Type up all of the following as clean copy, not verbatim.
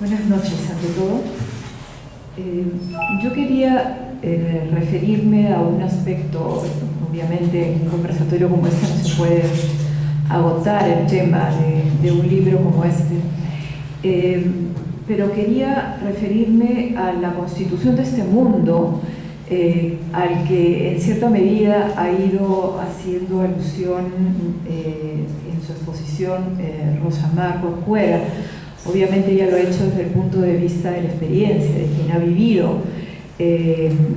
Buenas noches, ante todo. Yo quería referirme a un aspecto. Obviamente en un conversatorio como este no se puede agotar el tema de un libro como este, pero quería referirme a la constitución de este mundo al que en cierta medida ha ido haciendo alusión en su exposición Rosa Mar Corcuera. Obviamente ella lo ha hecho desde el punto de vista de la experiencia, de quien ha vivido,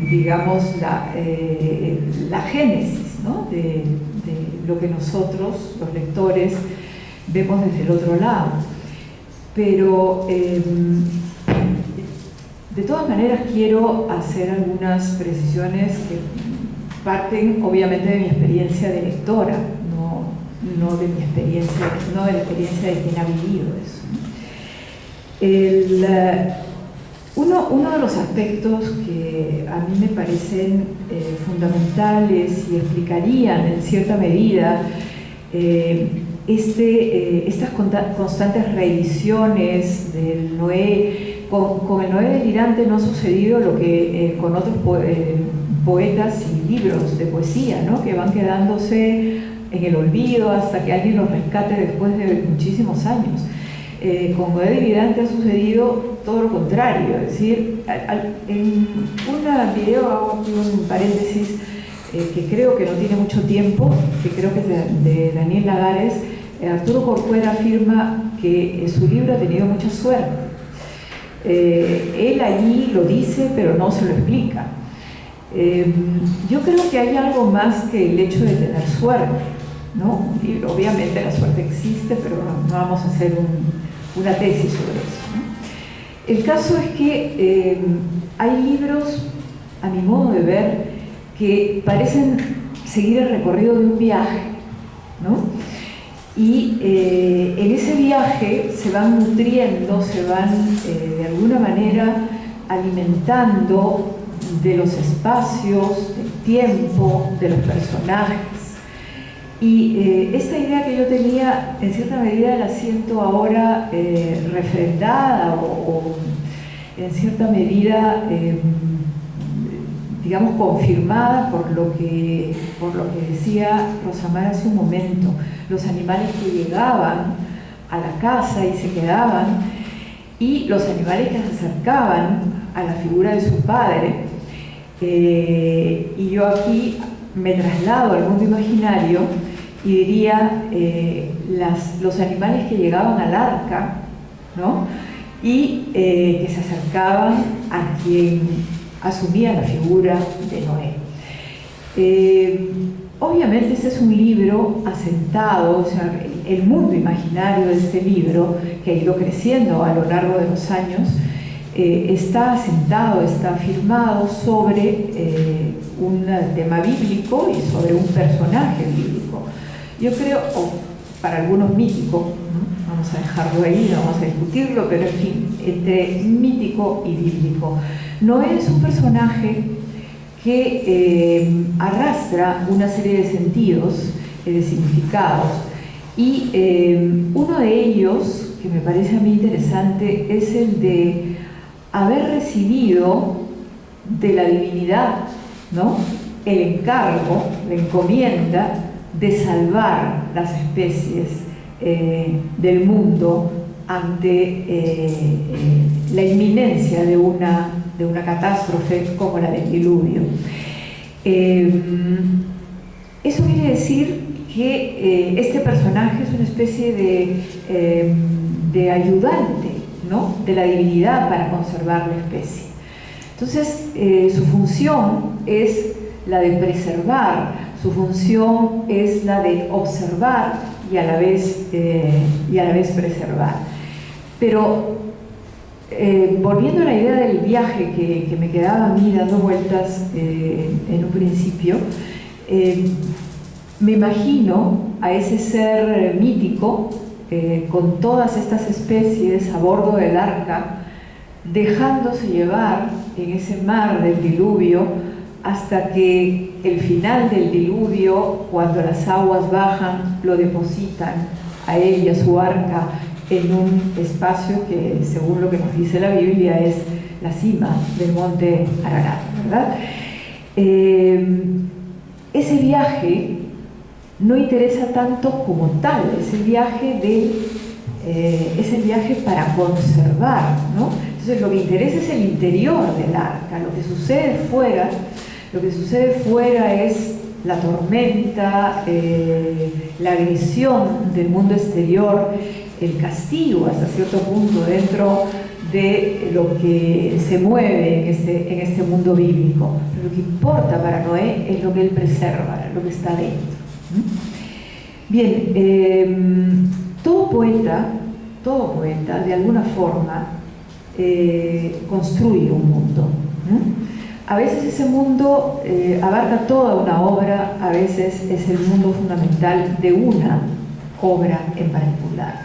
digamos, la génesis, ¿no? de lo que nosotros, los lectores, vemos desde el otro lado. Pero, de todas maneras, quiero hacer algunas precisiones que parten, obviamente, de mi experiencia de lectora, no de mi experiencia, no de la experiencia de quien ha vivido eso. Uno de los aspectos que a mí me parecen fundamentales y explicarían en cierta medida estas constantes reediciones del Noé. Con el Noé delirante no ha sucedido lo que con otros poetas y libros de poesía, ¿no? Que van quedándose en el olvido hasta que alguien los rescate después de muchísimos años. Con Noé delirante ha sucedido todo lo contrario, es decir, en un video hago aquí un paréntesis que creo que no tiene mucho tiempo, que creo que es de Daniel Lagares. Arturo Corcuera afirma que su libro ha tenido mucha suerte. Él allí lo dice, pero no se lo explica. Yo creo que hay algo más que el hecho de tener suerte, ¿no? Y obviamente la suerte existe, pero no vamos a hacer una tesis sobre eso, ¿no? El caso es que hay libros, a mi modo de ver, que parecen seguir el recorrido de un viaje, ¿no? Y en ese viaje se van nutriendo, se van de alguna manera alimentando de los espacios, del tiempo, de los personajes. Y esta idea que yo tenía, en cierta medida la siento ahora refrendada o en cierta medida, digamos, confirmada por lo que decía Rosa Mar hace un momento. Los animales que llegaban a la casa y se quedaban, y los animales que se acercaban a la figura de su padre. Y yo aquí me traslado al mundo imaginario y diría los animales que llegaban al arca, ¿no? Y que se acercaban a quien asumía la figura de Noé. Obviamente este es un libro asentado, o sea, el mundo imaginario de este libro, que ha ido creciendo a lo largo de los años, está asentado, está afirmado sobre un tema bíblico y sobre un personaje bíblico. Yo creo, o para algunos mítico, ¿no? Vamos a dejarlo ahí, no vamos a discutirlo, pero en fin, entre mítico y bíblico. Noé es un personaje que arrastra una serie de sentidos, de significados, y uno de ellos, que me parece a mí interesante, es el de haber recibido de la divinidad, ¿no?, el encargo, la encomienda de salvar las especies del mundo ante la inminencia de una catástrofe como la del diluvio. Eso quiere decir que este personaje es una especie de ayudante, ¿no?, de la divinidad para conservar la especie. Entonces, su función es la de preservar, su función es la de observar y a la vez preservar. Pero volviendo a la idea del viaje que me quedaba a mí dando vueltas en un principio, me imagino a ese ser mítico con todas estas especies a bordo del arca, dejándose llevar en ese mar del diluvio hasta que el final del diluvio, cuando las aguas bajan, lo depositan a él y a su arca en un espacio que, según lo que nos dice la Biblia, es la cima del monte Ararat, ¿verdad? Ese viaje no interesa tanto como tal, es el viaje para conservar, ¿no? Entonces lo que interesa es el interior del arca. Lo que sucede fuera es la tormenta, la agresión del mundo exterior, el castigo hasta cierto punto dentro de lo que se mueve en este mundo bíblico. Pero lo que importa para Noé es lo que él preserva, lo que está dentro. Bien, todo poeta de alguna forma construye un mundo. A veces ese mundo abarca toda una obra, a veces es el mundo fundamental de una obra en particular.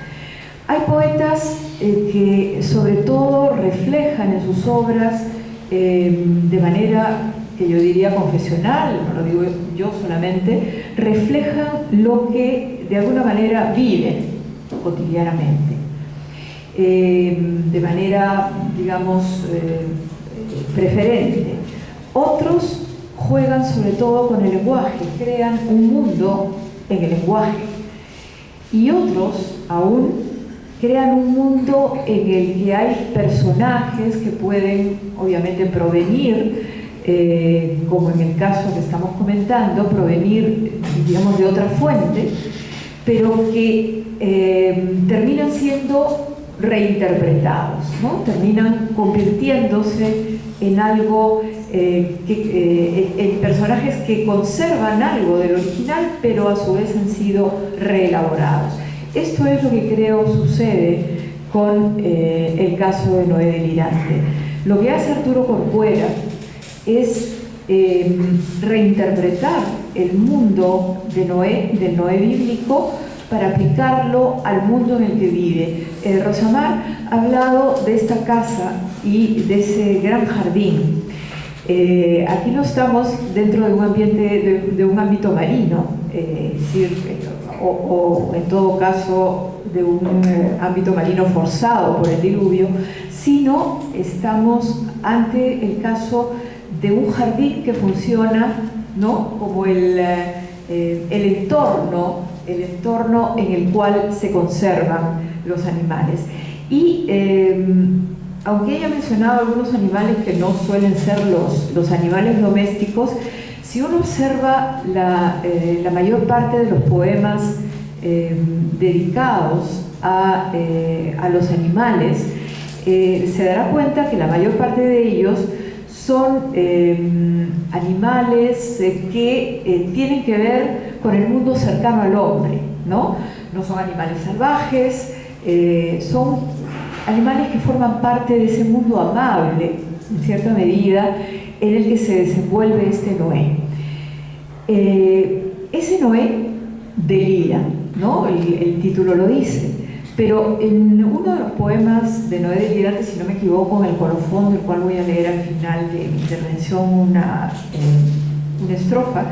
Hay poetas que sobre todo reflejan en sus obras de manera que yo diría confesional, no lo digo yo solamente, reflejan lo que de alguna manera viven cotidianamente, de manera, digamos, preferente. Otros juegan sobre todo con el lenguaje, crean un mundo en el lenguaje, y otros aún crean un mundo en el que hay personajes que pueden obviamente provenir, como en el caso que estamos comentando, provenir, digamos, de otra fuente, pero que terminan siendo reinterpretados, ¿no? Terminan convirtiéndose en algo, en personajes que conservan algo del original, pero a su vez han sido reelaborados. Esto es lo que creo sucede con el caso de Noé delirante. Lo que hace Arturo Corcuera es reinterpretar el mundo de Noé, del Noé bíblico, para aplicarlo al mundo en el que vive. Rosamar ha hablado de esta casa y de ese gran jardín. Aquí no estamos dentro de un ambiente, de un ámbito marino, es decir, o en todo caso de un ámbito marino forzado por el diluvio, sino estamos ante el caso de un jardín que funciona, ¿no?, como el entorno en el cual se conservan los animales. Y aunque ella ha mencionado algunos animales que no suelen ser los animales domésticos, si uno observa la mayor parte de los poemas dedicados a los animales, se dará cuenta que la mayor parte de ellos son animales que tienen que ver con el mundo cercano al hombre, ¿no? No son animales salvajes, son animales que forman parte de ese mundo amable, en cierta medida, en el que se desenvuelve este Noé. Ese Noé delira, ¿no? El título lo dice, pero en uno de los poemas de Noé delirante, si no me equivoco, en el colofón, del cual voy a leer al final de mi intervención una estrofa,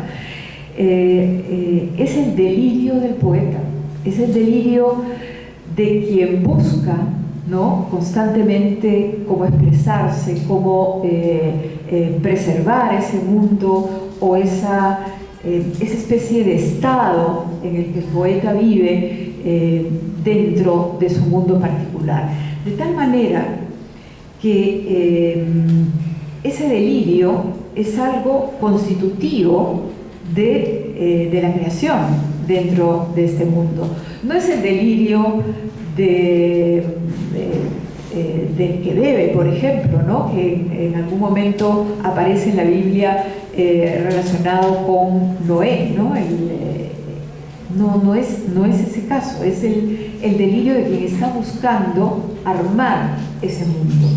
es el delirio del poeta, es el delirio de quien busca, ¿no?, constantemente cómo expresarse, cómo preservar ese mundo o esa especie de estado en el que el poeta vive dentro de su mundo particular. De tal manera que ese delirio es algo constitutivo de la creación dentro de este mundo. No es el delirio del que bebe, por ejemplo, ¿no?, que en algún momento aparece en la Biblia relacionado con Noé, ¿no? No es ese caso, es el delirio de quien está buscando armar ese mundo.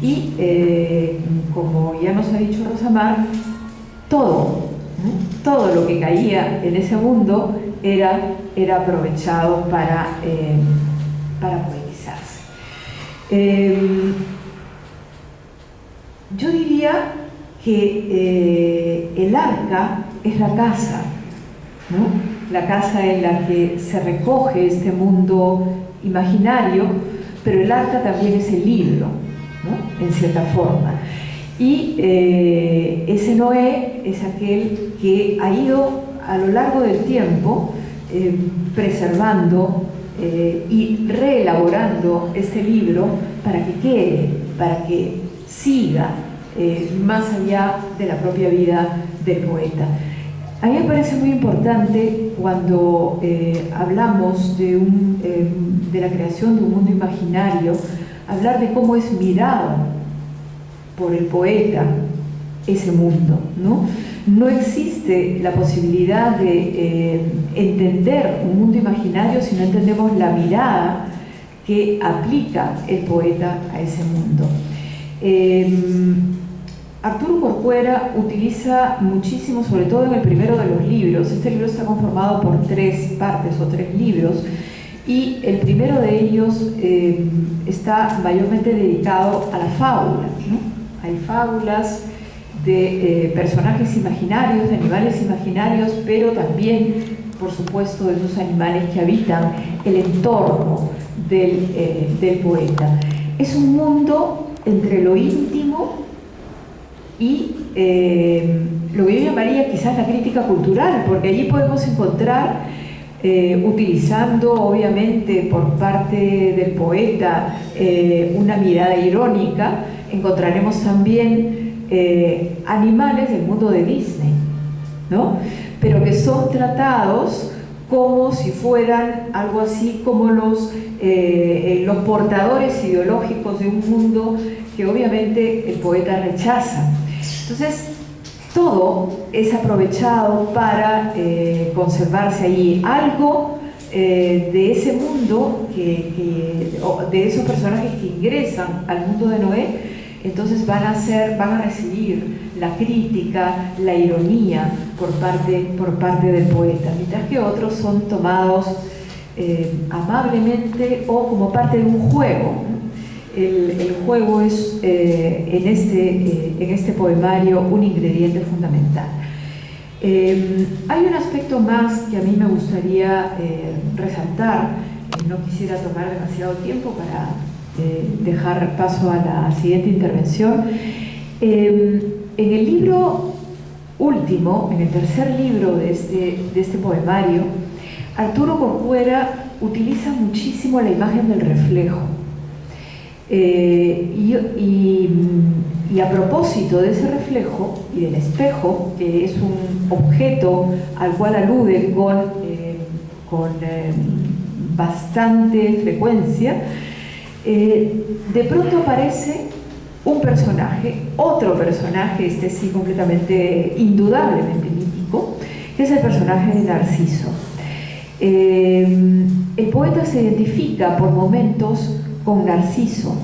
Y como ya nos ha dicho Rosamar, todo lo que caía en ese mundo era aprovechado para poetizarse. Yo diría que el arca es la casa, ¿no?, la casa en la que se recoge este mundo imaginario, pero el arca también es el libro, ¿no? En cierta forma. Y ese Noé es aquel que ha ido a lo largo del tiempo preservando y reelaborando este libro para que quede, para que siga más allá de la propia vida del poeta. A mí me parece muy importante cuando hablamos de la creación de un mundo imaginario, hablar de cómo es mirado por el poeta ese mundo, ¿no? No existe la posibilidad de entender un mundo imaginario si no entendemos la mirada que aplica el poeta a ese mundo. Arturo Corcuera utiliza muchísimo, sobre todo en el primero de los libros. Este libro está conformado por 3 partes o 3 libros, y el primero de ellos está mayormente dedicado a la fábula, ¿no? Hay fábulas de personajes imaginarios, de animales imaginarios, pero también, por supuesto, de esos animales que habitan el entorno del poeta. Es un mundo entre lo íntimo y lo que yo llamaría quizás la crítica cultural, porque allí podemos encontrar, utilizando obviamente por parte del poeta una mirada irónica, encontraremos también animales del mundo de Disney, ¿no? Pero que son tratados como si fueran algo así como los portadores ideológicos de un mundo que obviamente el poeta rechaza. Entonces, todo es aprovechado para conservarse allí. Algo de ese mundo, de esos personajes que ingresan al mundo de Noé, entonces van a recibir la crítica, la ironía por parte del poeta, mientras que otros son tomados amablemente o como parte de un juego. El juego es en este poemario un ingrediente fundamental. Hay un aspecto más que a mí me gustaría resaltar. No quisiera tomar demasiado tiempo para dejar paso a la siguiente intervención. En el libro último, en el tercer libro de este poemario, Arturo Corcuera utiliza muchísimo la imagen del reflejo. Y a propósito de ese reflejo y del espejo, que es un objeto al cual alude con bastante frecuencia, de pronto aparece un personaje, otro personaje, este sí completamente indudablemente mítico, que es el personaje de Narciso. El poeta se identifica por momentos con Narciso,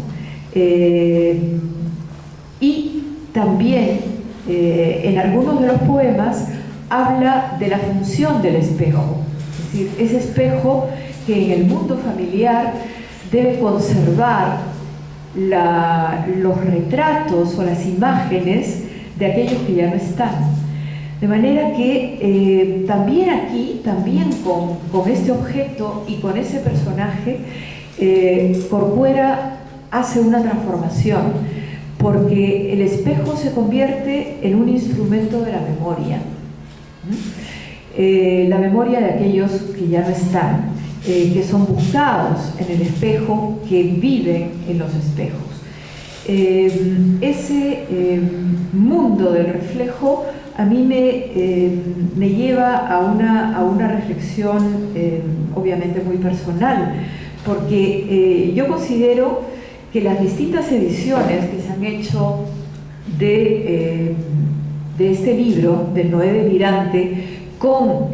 y también en algunos de los poemas habla de la función del espejo, es decir, ese espejo que en el mundo familiar debe conservar los retratos o las imágenes de aquellos que ya no están. De manera que también aquí, también con este objeto y con ese personaje, Corcuera hace una transformación, porque el espejo se convierte en un instrumento de la memoria, la memoria de aquellos que ya no están, que son buscados en el espejo, que viven en los espejos. Ese mundo del reflejo a mí me lleva a una reflexión obviamente muy personal, porque yo considero que las distintas ediciones que se han hecho de este libro, del Noé delirante, con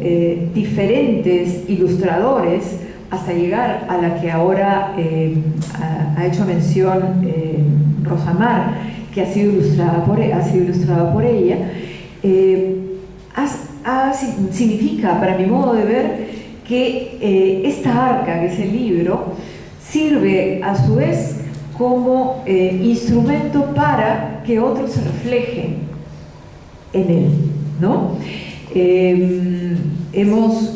diferentes ilustradores, hasta llegar a la que ahora ha hecho mención Rosamar, que ha sido ilustrada por ella, significa, para mi modo de ver, que esta arca, que es el libro, sirve a su vez como instrumento para que otros se reflejen en él, ¿no? Hemos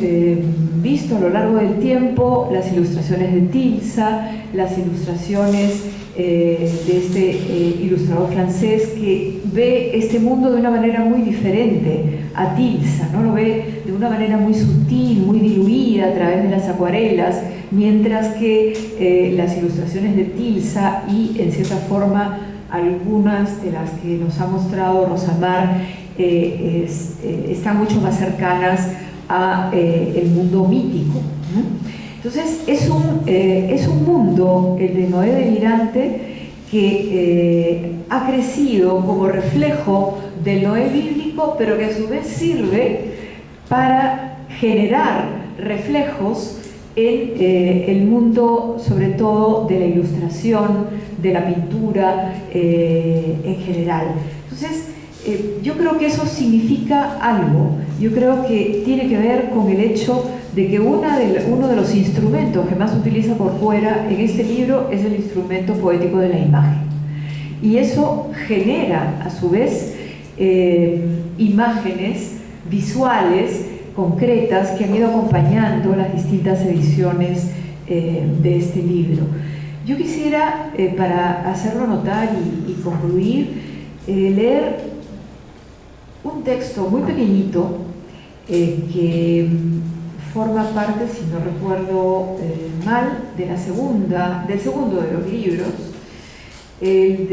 visto a lo largo del tiempo las ilustraciones de Tilsa, las ilustraciones de este ilustrador francés que ve este mundo de una manera muy diferente a Tilsa, ¿no? Lo ve de una manera muy sutil, muy diluida a través de las acuarelas, mientras que las ilustraciones de Tilsa y en cierta forma algunas de las que nos ha mostrado Rosamar están mucho más cercanas a el mundo mítico, ¿no? Entonces es un mundo, el de Noé Delirante, que ha crecido como reflejo del Noé bíblico, pero que a su vez sirve para generar reflejos en el mundo, sobre todo de la ilustración, de la pintura en general. Entonces, yo creo que eso significa algo. Yo creo que tiene que ver con el hecho de que uno de los instrumentos que más se utiliza por fuera en este libro es el instrumento poético de la imagen. Y eso genera, a su vez, imágenes visuales concretas que han ido acompañando las distintas ediciones de este libro. Yo quisiera, para hacerlo notar y concluir, leer un texto muy pequeñito que forma parte, si no recuerdo mal, del segundo de los libros, el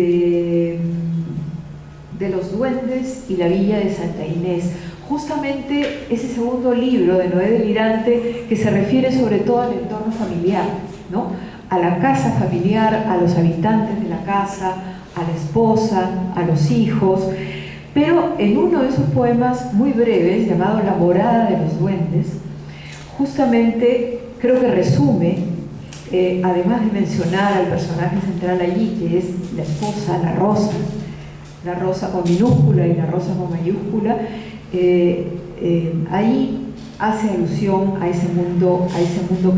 de los duendes y la villa de Santa Inés. Justamente ese segundo libro de Noé Delirante, que se refiere sobre todo al entorno familiar, ¿no? A la casa familiar, a los habitantes de la casa, a la esposa, a los hijos. Pero en uno de esos poemas muy breves, llamado La morada de los duendes, justamente creo que resume, además de mencionar al personaje central allí, que es la esposa, la rosa con minúscula y la rosa con mayúscula, ahí hace alusión a ese mundo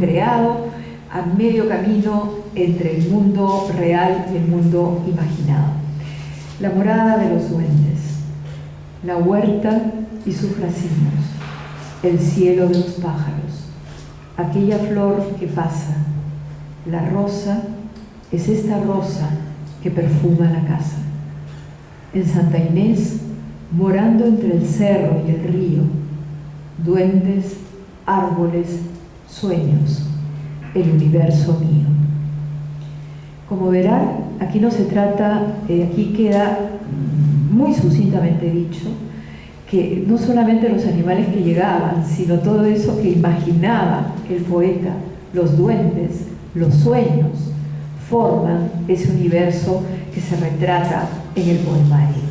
creado, a medio camino entre el mundo real y el mundo imaginado. La morada de los duendes, la huerta y sus racimos, el cielo de los pájaros, aquella flor que pasa, la rosa es esta rosa que perfuma la casa. En Santa Inés, morando entre el cerro y el río, duendes, árboles, sueños, el universo mío. Como verán, aquí no se trata, aquí queda muy sucintamente dicho, que no solamente los animales que llegaban, sino todo eso que imaginaba el poeta, los duendes, los sueños, forman ese universo que se retrata en el poemario.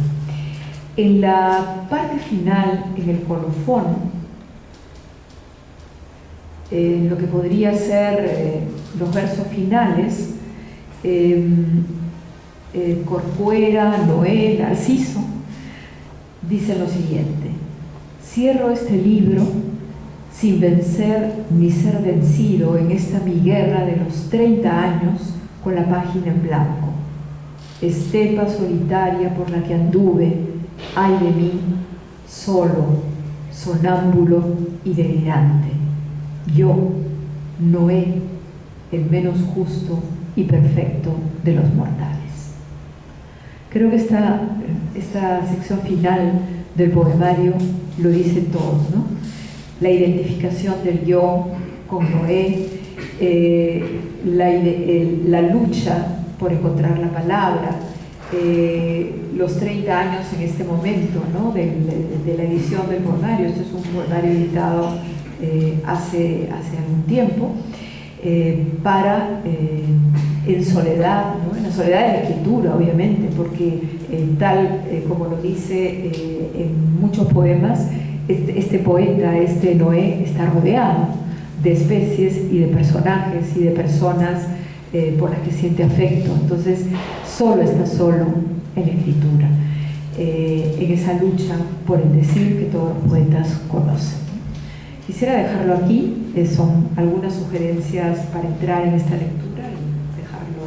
En la parte final, en el colofón, lo que podría ser los versos finales, Corcuera, Noé, Narciso, dicen lo siguiente: cierro este libro sin vencer ni ser vencido en esta mi guerra de los 30 años con la página en blanco. Estepa solitaria por la que anduve, ay de mí, solo, sonámbulo y delirante. Yo, Noé, el menos justo y perfecto de los mortales. Creo que esta sección final del poemario lo dice todo, ¿no? La identificación del yo con Noé, la lucha por encontrar la palabra, los 30 años en este momento, ¿no? de la edición del poemario. Esto es un poemario editado hace algún tiempo, en soledad, ¿no? En la soledad de la escritura, obviamente, porque tal como lo dice en muchos poemas, este poeta, este Noé, está rodeado de especies y de personajes y de personas por las que siente afecto. Entonces está solo en la escritura, en esa lucha por el decir que todos los poetas conocen. Quisiera dejarlo aquí, son algunas sugerencias para entrar en esta lectura y dejarlo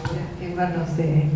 ahora en manos de